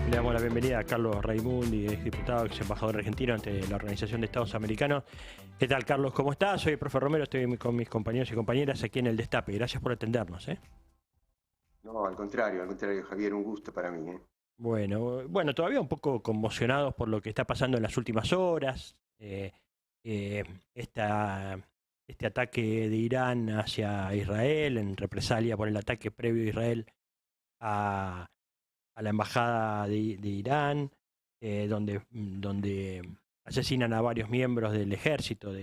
Le damos la bienvenida a Carlos Raimundi, ex diputado, ex embajador argentino ante la Organización de Estados Americanos. ¿Qué tal, Carlos? ¿Cómo estás? Soy el profe Romero, estoy con mis compañeros y compañeras aquí en el Destape. Gracias por atendernos. No, al contrario, Javier, un gusto para mí, ¿eh? Bueno, todavía un poco conmocionados por lo que está pasando en las últimas horas. Eh, esta- este ataque de Irán hacia Israel en represalia por el ataque previo de Israel a, a la embajada de Irán, donde asesinan a varios miembros del ejército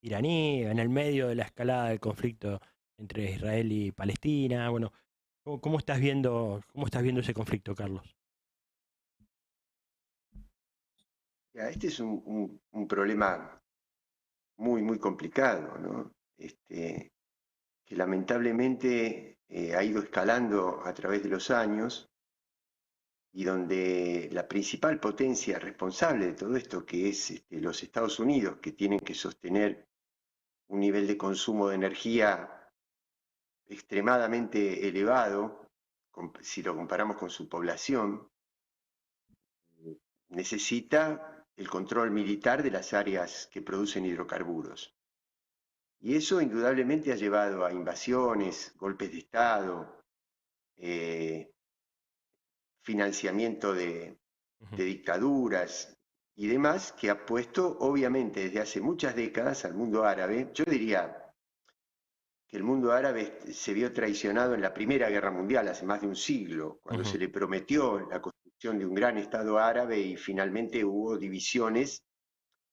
iraní en el medio de la escalada del conflicto entre Israel y Palestina. Bueno, ¿cómo estás viendo ese conflicto, Carlos? Ya, este es un problema muy complicado, ¿no? Que lamentablemente ha ido escalando a través de los años y donde la principal potencia responsable de todo esto, que es los Estados Unidos, que tienen que sostener un nivel de consumo de energía extremadamente elevado, si lo comparamos con su población, necesita el control militar de las áreas que producen hidrocarburos. Y eso indudablemente ha llevado a invasiones, golpes de Estado, eh, financiamiento Ujú. de dictaduras y demás, que ha puesto obviamente desde hace muchas décadas al mundo árabe. Yo diría que el mundo árabe se vio traicionado en la Primera Guerra Mundial, hace más de un siglo, cuando Ujú. se le prometió la construcción de un gran Estado árabe y finalmente hubo divisiones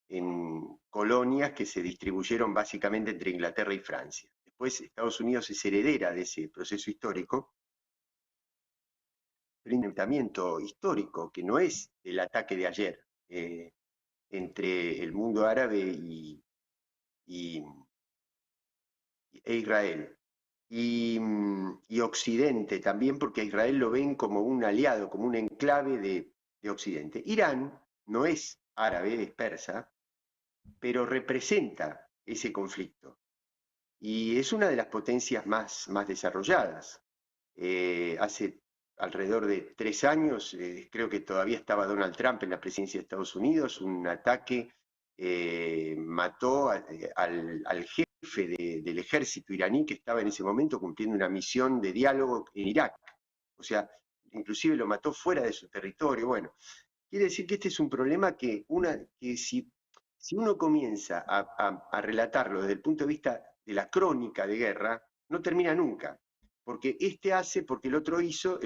en colonias que se distribuyeron básicamente entre Inglaterra y Francia. Después Estados Unidos es heredera de ese proceso histórico, pero un enfrentamiento histórico que no es el ataque de ayer entre el mundo árabe y, e Israel. Y Occidente también, porque a Israel lo ven como un aliado, como un enclave de Occidente. Irán no es árabe, es persa, pero representa ese conflicto. Y es una de las potencias más desarrolladas. Hace alrededor de 3 años, creo que todavía estaba Donald Trump en la presidencia de Estados Unidos, un ataque mató al jefe del ejército iraní que estaba en ese momento cumpliendo una misión de diálogo en Irak. O sea, inclusive lo mató fuera de su territorio. Bueno, quiere decir que este es un problema que si uno comienza a relatarlo desde el punto de vista de la crónica de guerra, no termina nunca. Porque este hace porque el otro hizo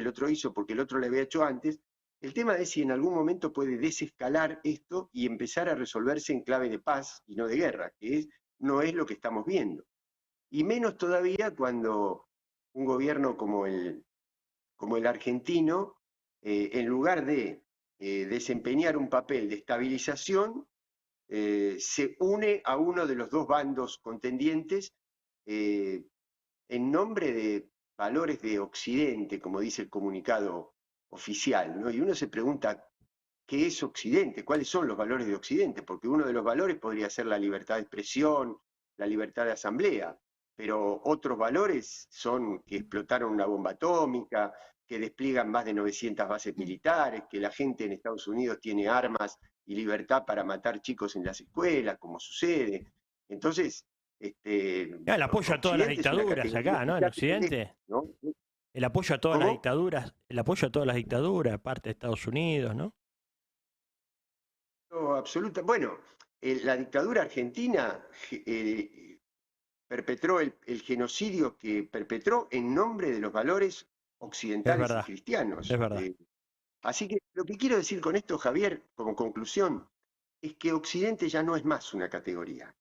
porque el otro le había hecho antes. El tema es si en algún momento puede desescalar esto y empezar a resolverse en clave de paz y no de guerra, no es lo que estamos viendo. Y menos todavía cuando un gobierno como el argentino, en lugar de desempeñar un papel de estabilización, se une a uno de los dos bandos contendientes eh, en nombre de valores de Occidente, como dice el comunicado oficial, ¿no? Y uno se pregunta, ¿qué es Occidente? ¿Cuáles son los valores de Occidente? Porque uno de los valores podría ser la libertad de expresión, la libertad de asamblea, pero otros valores son que explotaron una bomba atómica, que despliegan más de 900 bases militares, que la gente en Estados Unidos tiene armas y libertad para matar chicos en las escuelas, como sucede. Entonces, El apoyo a todas las Occidente es una dictaduras categoría acá, que ¿no? En ya tiene lejos, Occidente. ¿no? El apoyo a todas las ¿Cómo? dictaduras, el apoyo a todas las dictaduras, parte de Estados Unidos, ¿no? No, absoluta. Bueno, la dictadura argentina perpetró el genocidio que perpetró en nombre de los valores Es occidentales y verdad, es cristianos. verdad. Así que lo que quiero decir con esto, Javier, como conclusión, es que Occidente ya no es más una categoría.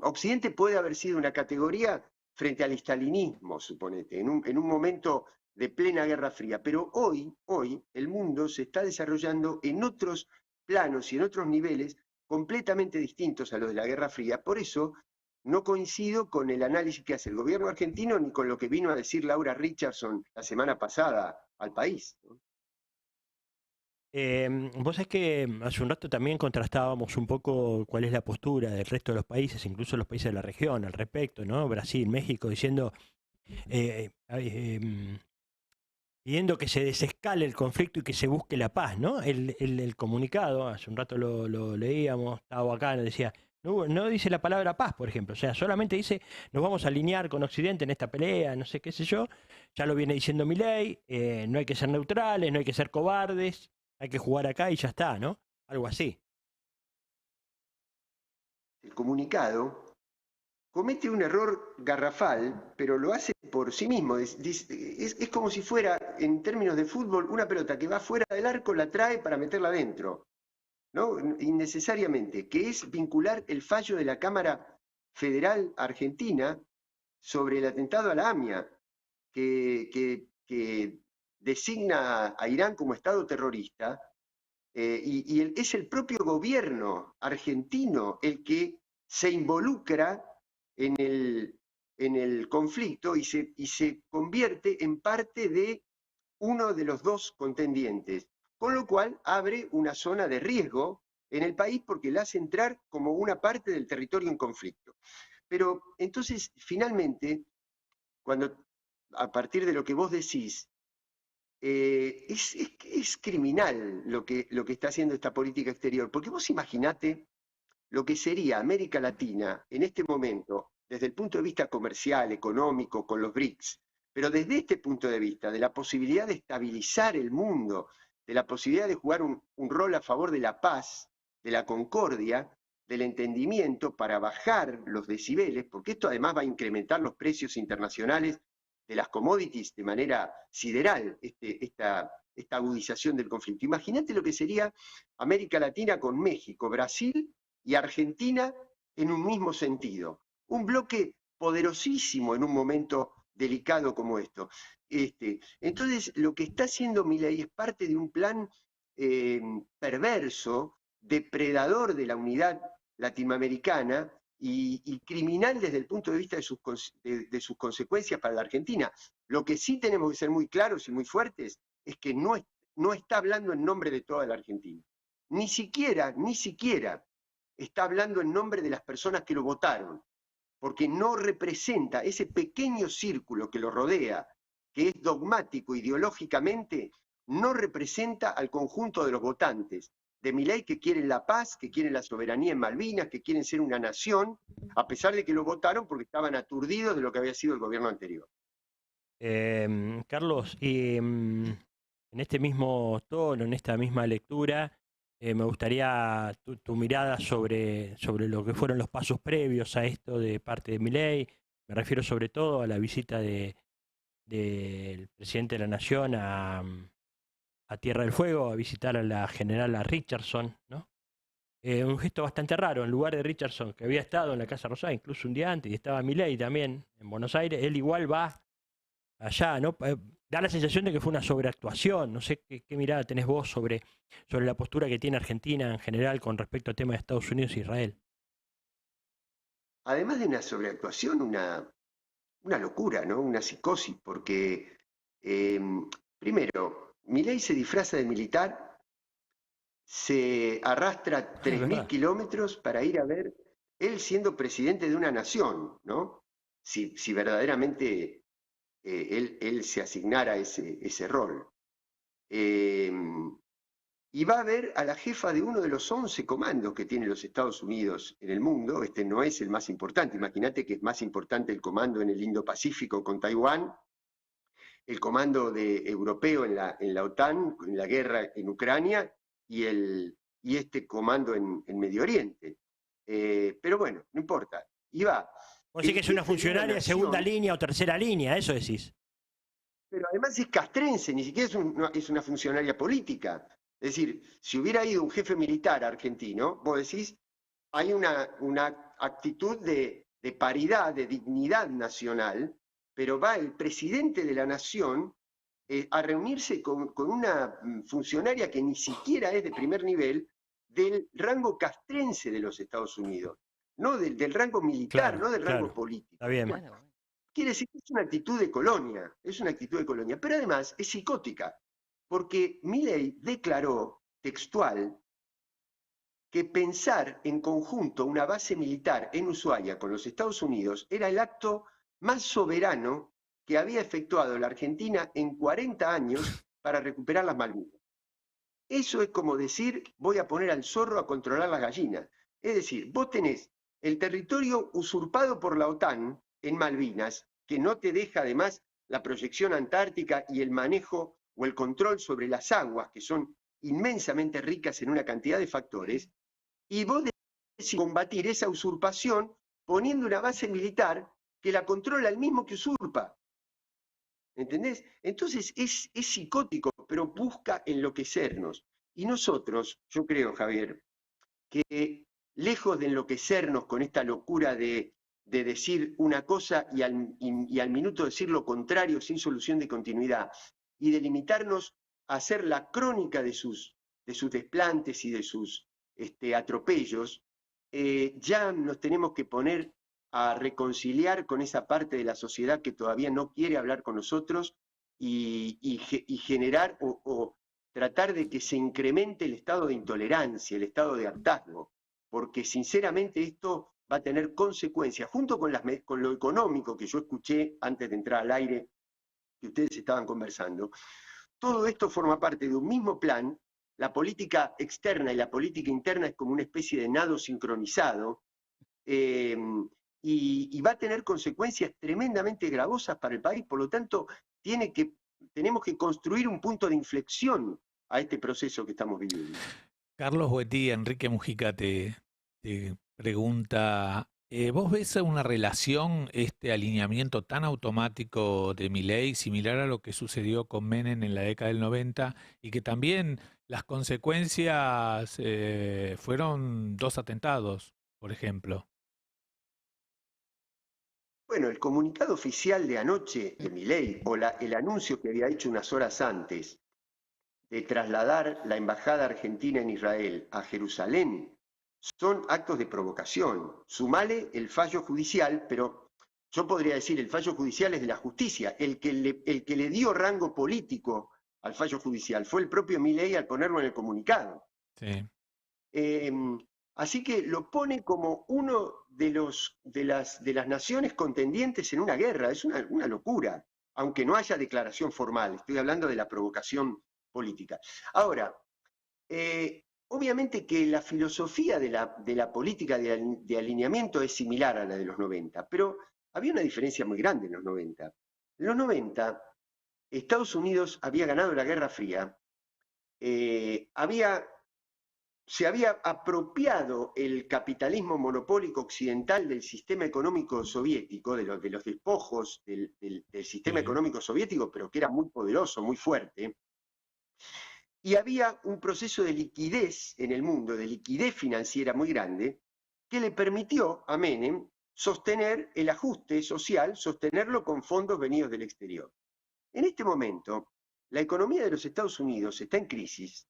Occidente puede haber sido una categoría frente al estalinismo, suponete, en un momento de plena Guerra Fría, pero hoy el mundo se está desarrollando en otros planos y en otros niveles completamente distintos a los de la Guerra Fría. Por eso no coincido con el análisis que hace el gobierno argentino ni con lo que vino a decir Laura Richardson la semana pasada al país, ¿no? Vos sabés que hace un rato también contrastábamos un poco cuál es la postura del resto de los países, incluso los países de la región, al respecto, ¿no? Brasil, México, diciendo, ay, pidiendo que se desescale el conflicto y que se busque la paz, ¿no? El comunicado, hace un rato lo leíamos, estaba acá, decía, no dice la palabra paz, por ejemplo, o sea, solamente dice, nos vamos a alinear con Occidente en esta pelea, no sé qué sé yo, ya lo viene diciendo Milei, no hay que ser neutrales, no hay que ser cobardes, hay que jugar acá y ya está, ¿no? Algo así. El comunicado comete un error garrafal, pero lo hace por sí mismo. Es como si fuera, en términos de fútbol, una pelota que va fuera del arco, la trae para meterla adentro, ¿no? Innecesariamente, que es vincular el fallo de la Cámara Federal Argentina sobre el atentado a la AMIA, que designa a Irán como Estado terrorista, es el propio gobierno argentino el que se involucra en el conflicto y se convierte en parte de uno de los dos contendientes, con lo cual abre una zona de riesgo en el país porque la hace entrar como una parte del territorio en conflicto. Pero entonces, finalmente, cuando a partir de lo que vos decís, es criminal lo que está haciendo esta política exterior, porque vos imaginate lo que sería América Latina en este momento, desde el punto de vista comercial, económico, con los BRICS, pero desde este punto de vista, de la posibilidad de estabilizar el mundo, de la posibilidad de jugar un rol a favor de la paz, de la concordia, del entendimiento para bajar los decibeles, porque esto además va a incrementar los precios internacionales de las commodities de manera sideral, esta agudización del conflicto. Imagínate lo que sería América Latina con México, Brasil y Argentina en un mismo sentido. Un bloque poderosísimo en un momento delicado como esto. Entonces, lo que está haciendo Milei es parte de un plan perverso, depredador de la unidad latinoamericana y criminal desde el punto de vista de sus consecuencias para la Argentina. Lo que sí tenemos que ser muy claros y muy fuertes es que no está hablando en nombre de toda la Argentina. Ni siquiera está hablando en nombre de las personas que lo votaron, porque no representa ese pequeño círculo que lo rodea, que es dogmático ideológicamente, no representa al conjunto de los votantes de Milei que quieren la paz, que quieren la soberanía en Malvinas, que quieren ser una nación, a pesar de que lo votaron porque estaban aturdidos de lo que había sido el gobierno anterior. Carlos, y en este mismo tono, en esta misma lectura, me gustaría tu mirada sobre lo que fueron los pasos previos a esto de parte de Milei. Me refiero sobre todo a la visita del presidente de la Nación a Tierra del Fuego, a visitar a la generala Richardson, ¿no? Un gesto bastante raro, en lugar de Richardson, que había estado en la Casa Rosada incluso un día antes, y estaba Milei también en Buenos Aires, él igual va allá, ¿no? Da la sensación de que fue una sobreactuación. No sé qué mirada tenés vos sobre la postura que tiene Argentina en general con respecto al tema de Estados Unidos e Israel. Además de una sobreactuación, una locura, ¿no? Una psicosis, porque primero, Milei se disfraza de militar, se arrastra Es 3.000 verdad. kilómetros para ir a ver, él siendo presidente de una nación, ¿no? Si verdaderamente él se asignara ese rol. Y va a ver a la jefa de uno de los 11 comandos que tienen los Estados Unidos en el mundo. Este no es el más importante. Imagínate que es más importante el comando en el Indo-Pacífico con Taiwán, el comando europeo en la OTAN, en la guerra en Ucrania, y este comando en Medio Oriente. Pero bueno, no importa. Y va. Vos decís El que es una jefe de una funcionaria de segunda nación, línea o tercera línea, eso decís. pero además es castrense, ni siquiera es una funcionaria política. Es decir, si hubiera ido un jefe militar argentino, vos decís, hay una actitud de paridad, de dignidad nacional, pero va el presidente de la nación a reunirse con una funcionaria que ni siquiera es de primer nivel del rango castrense de los Estados Unidos, no del rango militar, Claro, no del rango claro. político. Está bien. Bueno, quiere decir que es una actitud de colonia, pero además es psicótica, porque Milei declaró textual que pensar en conjunto una base militar en Ushuaia con los Estados Unidos era el acto más soberano que había efectuado la Argentina en 40 años para recuperar las Malvinas. Eso es como decir, voy a poner al zorro a controlar las gallinas. Es decir, vos tenés el territorio usurpado por la OTAN en Malvinas, que no te deja además la proyección antártica y el manejo o el control sobre las aguas, que son inmensamente ricas en una cantidad de factores, y vos decís combatir esa usurpación poniendo una base militar que la controla el mismo que usurpa. ¿Entendés? Entonces es psicótico, pero busca enloquecernos. Y nosotros, yo creo, Javier, que lejos de enloquecernos con esta locura de decir una cosa y al minuto decir lo contrario sin solución de continuidad, y de limitarnos a hacer la crónica de sus desplantes y de sus atropellos, ya nos tenemos que poner a reconciliar con esa parte de la sociedad que todavía no quiere hablar con nosotros y generar o tratar de que se incremente el estado de intolerancia, el estado de hartazgo, porque sinceramente esto va a tener consecuencias, junto con lo económico que yo escuché antes de entrar al aire, que ustedes estaban conversando. Todo esto forma parte de un mismo plan. La política externa y la política interna es como una especie de nado sincronizado, y va a tener consecuencias tremendamente gravosas para el país. Por lo tanto, tenemos que construir un punto de inflexión a este proceso que estamos viviendo. Carlos Boetí, Enrique Mujica te pregunta, ¿vos ves una relación, este alineamiento tan automático de Milei, similar a lo que sucedió con Menem en la década del 90, y que también las consecuencias fueron 2 atentados, por ejemplo? Bueno, el comunicado oficial de anoche de Milei, o el anuncio que había hecho unas horas antes de trasladar la embajada argentina en Israel a Jerusalén, son actos de provocación. Sumale el fallo judicial, pero yo podría decir el fallo judicial es de la justicia. El que le dio rango político al fallo judicial fue el propio Milei al ponerlo en el comunicado. Sí. Así que lo pone como uno de las naciones contendientes en una guerra. Es una locura, aunque no haya declaración formal. Estoy hablando de la provocación política. Ahora, obviamente que la filosofía de la política de alineamiento es similar a la de los 90, pero había una diferencia muy grande en los 90. En los 90, Estados Unidos había ganado la Guerra Fría, se había apropiado el capitalismo monopólico occidental del sistema económico soviético, de los despojos del sistema económico soviético, pero que era muy poderoso, muy fuerte. Y había un proceso de liquidez en el mundo, de liquidez financiera muy grande, que le permitió a Menem sostener el ajuste social, sostenerlo con fondos venidos del exterior. En este momento, la economía de los Estados Unidos está en crisis.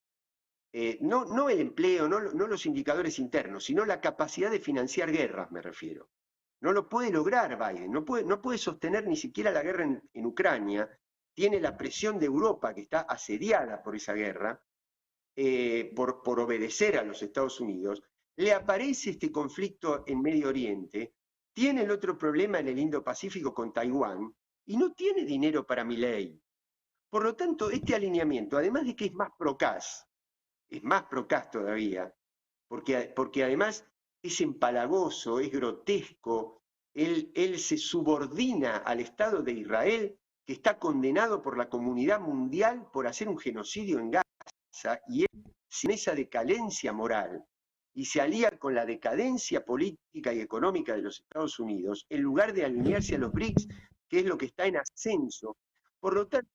No el empleo, no los indicadores internos, sino la capacidad de financiar guerras, me refiero. No lo puede lograr Biden, no puede sostener ni siquiera la guerra en Ucrania. Tiene la presión de Europa, que está asediada por esa guerra, por obedecer a los Estados Unidos. Le aparece este conflicto en Medio Oriente, tiene el otro problema en el Indo-Pacífico con Taiwán, y no tiene dinero para Milei. Por lo tanto, este alineamiento, además de que es más procaz todavía, porque además es empalagoso, es grotesco, él se subordina al Estado de Israel, que está condenado por la comunidad mundial por hacer un genocidio en Gaza, y él, sin esa decadencia moral, y se alía con la decadencia política y económica de los Estados Unidos, en lugar de alinearse a los BRICS, que es lo que está en ascenso. Por lo tanto,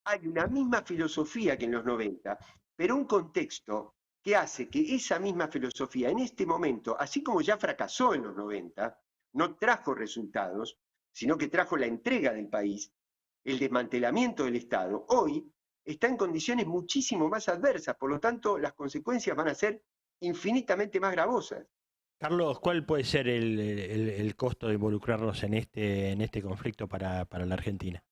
hay una misma filosofía que en los 90, pero un contexto que hace que esa misma filosofía en este momento, así como ya fracasó en los 90, no trajo resultados, sino que trajo la entrega del país, el desmantelamiento del Estado, hoy está en condiciones muchísimo más adversas. Por lo tanto, las consecuencias van a ser infinitamente más gravosas. Carlos, ¿cuál puede ser el costo de involucrarnos en este conflicto para la Argentina?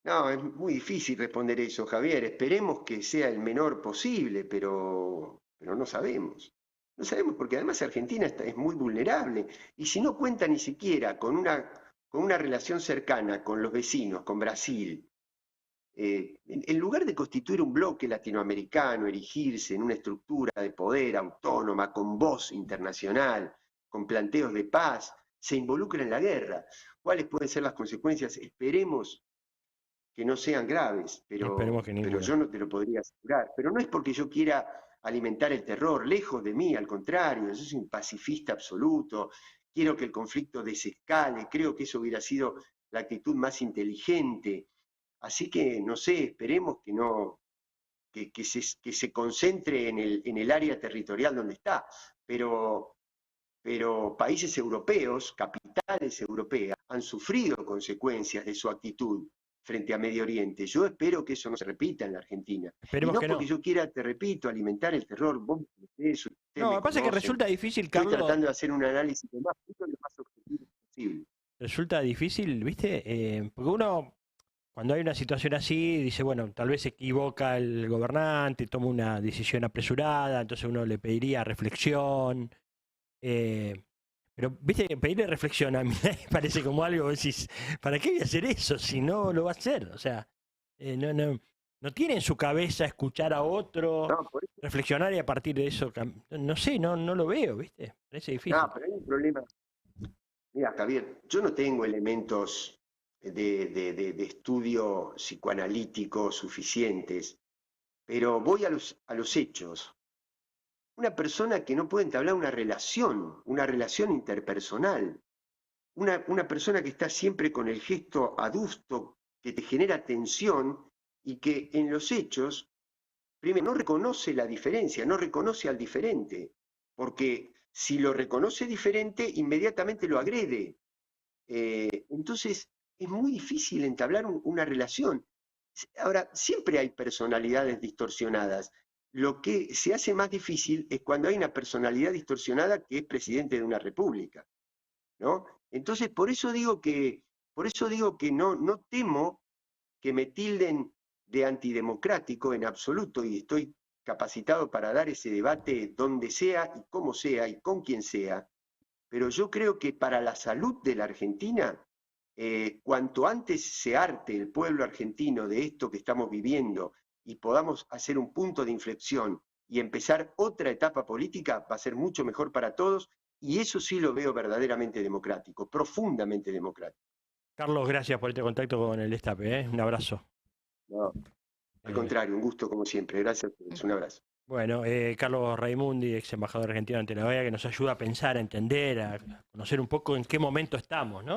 No, es muy difícil responder eso, Javier. Esperemos que sea el menor posible, pero no sabemos. No sabemos, porque además Argentina es muy vulnerable. Y si no cuenta ni siquiera con una relación cercana con los vecinos, con Brasil, en lugar de constituir un bloque latinoamericano, erigirse en una estructura de poder autónoma, con voz internacional, con planteos de paz, se involucra en la guerra. ¿Cuáles pueden ser las consecuencias? Esperemos que no sean graves, Esperemos que pero ninguna. yo no te lo podría asegurar. Pero no es porque yo quiera alimentar el terror, lejos de mí, al contrario, yo soy un pacifista absoluto, quiero que el conflicto desescale, creo que eso hubiera sido la actitud más inteligente. Así que, no sé, esperemos que no, que se concentre en el área territorial donde está, pero países europeos, capitales europeas, han sufrido consecuencias de su actitud frente a Medio Oriente. Yo espero que eso no se repita en la Argentina. Y Esperemos no que porque no. yo quiera, te repito, alimentar el terror. Vos me conocés, ustedes No, me me pasa que conocen. resulta difícil, Estoy Carlos, tratando de hacer un análisis lo más objetivo posible. resulta difícil, ¿viste? Porque uno, cuando hay una situación así, dice, bueno, tal vez se equivoca el gobernante, toma una decisión apresurada, entonces uno le pediría reflexión. eh, pero, ¿viste? Pedirle reflexión a mí me parece como algo, decís, ¿para qué voy a hacer eso si no lo va a hacer? O sea, no tiene en su cabeza escuchar a otro, No, por eso, reflexionar y a partir de eso, no sé, no lo veo, ¿viste? Parece no, difícil. pero hay un problema. Mira, Javier, yo no tengo elementos de estudio psicoanalítico suficientes, pero voy a los hechos. Una persona que no puede entablar una relación interpersonal, una persona que está siempre con el gesto adusto, que te genera tensión y que en los hechos, primero, no reconoce la diferencia, no reconoce al diferente, porque si lo reconoce diferente, inmediatamente lo agrede. Entonces, es muy difícil entablar una relación. Ahora, siempre hay personalidades distorsionadas. Lo que se hace más difícil es cuando hay una personalidad distorsionada que es presidente de una república, ¿no? Entonces, por eso digo que no temo que me tilden de antidemocrático en absoluto y estoy capacitado para dar ese debate donde sea y con quien sea, pero yo creo que para la salud de la Argentina, cuanto antes se harte el pueblo argentino de esto que estamos viviendo y podamos hacer un punto de inflexión y empezar otra etapa política, va a ser mucho mejor para todos y eso sí lo veo verdaderamente democrático, profundamente democrático. Carlos, gracias por este contacto con el Destape, ¿eh? Un abrazo. No, al Eh, contrario, un gusto como siempre. Gracias, un abrazo. bueno, Carlos Raimundi, ex embajador argentino ante la OEA, que nos ayuda a pensar, a entender, a conocer un poco en qué momento estamos, ¿no?